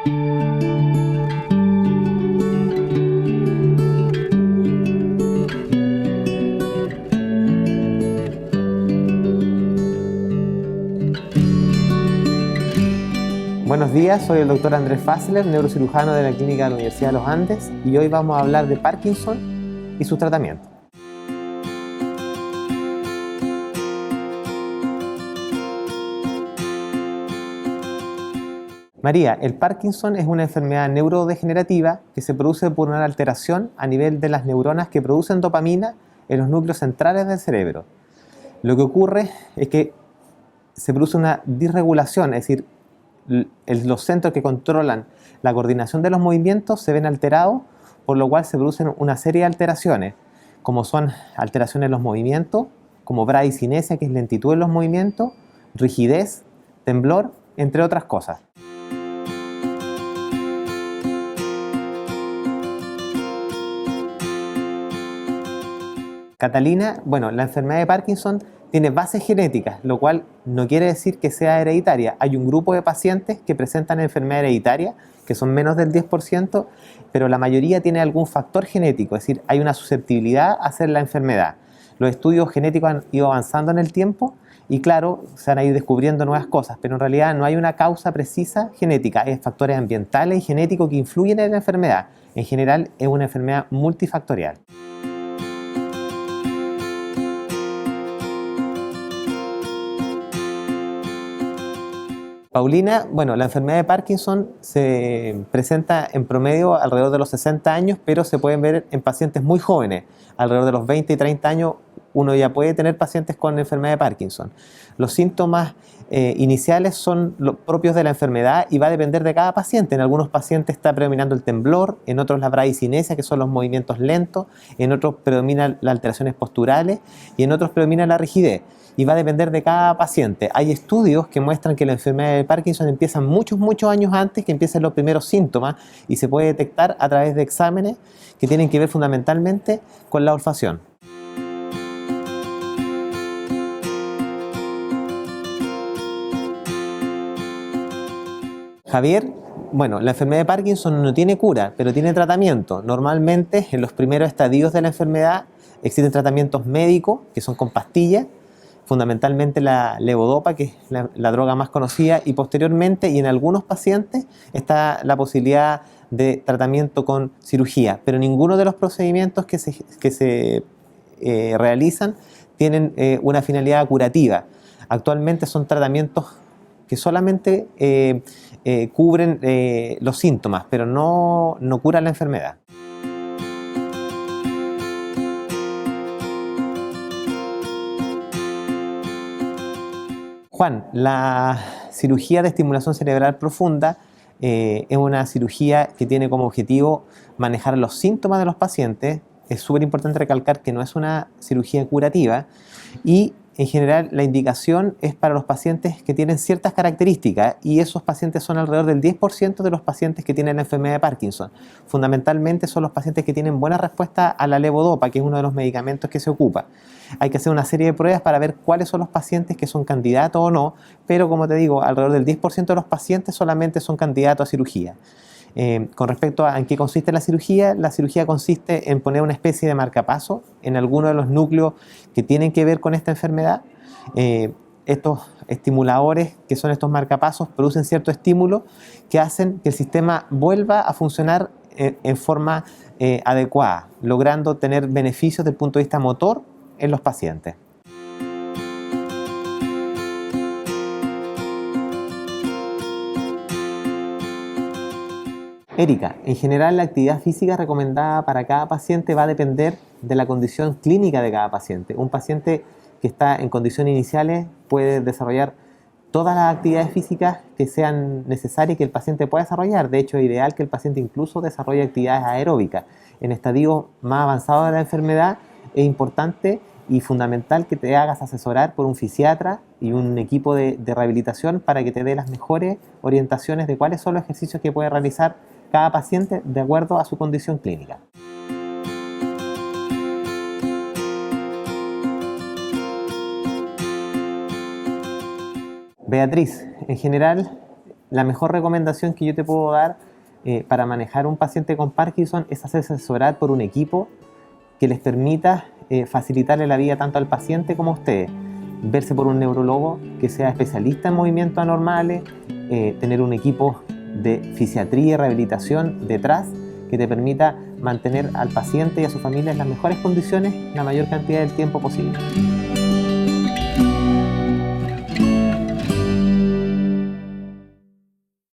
Buenos días, soy el doctor Andrés Fassler, neurocirujano de la Clínica de la Universidad de los Andes, y hoy vamos a hablar de Parkinson y su tratamiento. María, el Parkinson es una enfermedad neurodegenerativa que se produce por una alteración a nivel de las neuronas que producen dopamina en los núcleos centrales del cerebro. Lo que ocurre es que se produce una disregulación, es decir, los centros que controlan la coordinación de los movimientos se ven alterados, por lo cual se producen una serie de alteraciones, como son alteraciones en los movimientos, como bradicinesia, que es lentitud en los movimientos, rigidez, temblor, entre otras cosas. Catalina, bueno, la enfermedad de Parkinson tiene bases genéticas, lo cual no quiere decir que sea hereditaria. Hay un grupo de pacientes que presentan enfermedad hereditaria, que son menos del 10%, pero la mayoría tiene algún factor genético, es decir, hay una susceptibilidad a hacer la enfermedad. Los estudios genéticos han ido avanzando en el tiempo y claro, se van a ir descubriendo nuevas cosas, pero en realidad no hay una causa precisa genética, hay factores ambientales y genéticos que influyen en la enfermedad. En general es una enfermedad multifactorial. Paulina, bueno, la enfermedad de Parkinson se presenta en promedio alrededor de los 60 años, pero se pueden ver en pacientes muy jóvenes, alrededor de los 20 y 30 años uno ya puede tener pacientes con enfermedad de Parkinson. Los síntomas iniciales son los propios de la enfermedad y va a depender de cada paciente. En algunos pacientes está predominando el temblor, en otros la bradicinesia, que son los movimientos lentos, en otros predominan las alteraciones posturales y en otros predomina la rigidez. Y va a depender de cada paciente. Hay estudios que muestran que la enfermedad de Parkinson empieza muchos años antes que empiecen los primeros síntomas y se puede detectar a través de exámenes que tienen que ver fundamentalmente con la olfacción. Javier, bueno, la enfermedad de Parkinson no tiene cura, pero tiene tratamiento. Normalmente en los primeros estadios de la enfermedad existen tratamientos médicos que son con pastillas, fundamentalmente la levodopa, que es la droga más conocida, y posteriormente, y en algunos pacientes, está la posibilidad de tratamiento con cirugía, pero ninguno de los procedimientos que se realizan tienen una finalidad curativa. Actualmente son tratamientos que solamente cubren los síntomas, pero no curan la enfermedad. Juan, la cirugía de estimulación cerebral profunda es una cirugía que tiene como objetivo manejar los síntomas de los pacientes. Es súper importante recalcar que no es una cirugía curativa y en general la indicación es para los pacientes que tienen ciertas características y esos pacientes son alrededor del 10% de los pacientes que tienen la enfermedad de Parkinson. Fundamentalmente son los pacientes que tienen buena respuesta a la levodopa, que es uno de los medicamentos que se ocupa. Hay que hacer una serie de pruebas para ver cuáles son los pacientes que son candidatos o no, pero como te digo, alrededor del 10% de los pacientes solamente son candidatos a cirugía. Con respecto a en qué consiste la cirugía consiste en poner una especie de marcapaso en alguno de los núcleos que tienen que ver con esta enfermedad. Estos estimuladores, que son estos marcapasos, producen cierto estímulo que hacen que el sistema vuelva a funcionar en forma adecuada, logrando tener beneficios desde el punto de vista motor en los pacientes. Erika, en general la actividad física recomendada para cada paciente va a depender de la condición clínica de cada paciente. Un paciente que está en condiciones iniciales puede desarrollar todas las actividades físicas que sean necesarias que el paciente pueda desarrollar. De hecho, es ideal que el paciente incluso desarrolle actividades aeróbicas. En estadios más avanzados de la enfermedad es importante y fundamental que te hagas asesorar por un fisiatra y un equipo de rehabilitación para que te dé las mejores orientaciones de cuáles son los ejercicios que puede realizar cada paciente de acuerdo a su condición clínica. Beatriz, en general la mejor recomendación que yo te puedo dar para manejar un paciente con Parkinson es hacerse asesorar por un equipo que les permita facilitarle la vida tanto al paciente como a ustedes. Verse por un neurólogo que sea especialista en movimientos anormales, tener un equipo de fisiatría y rehabilitación detrás que te permita mantener al paciente y a su familia en las mejores condiciones la mayor cantidad del tiempo posible.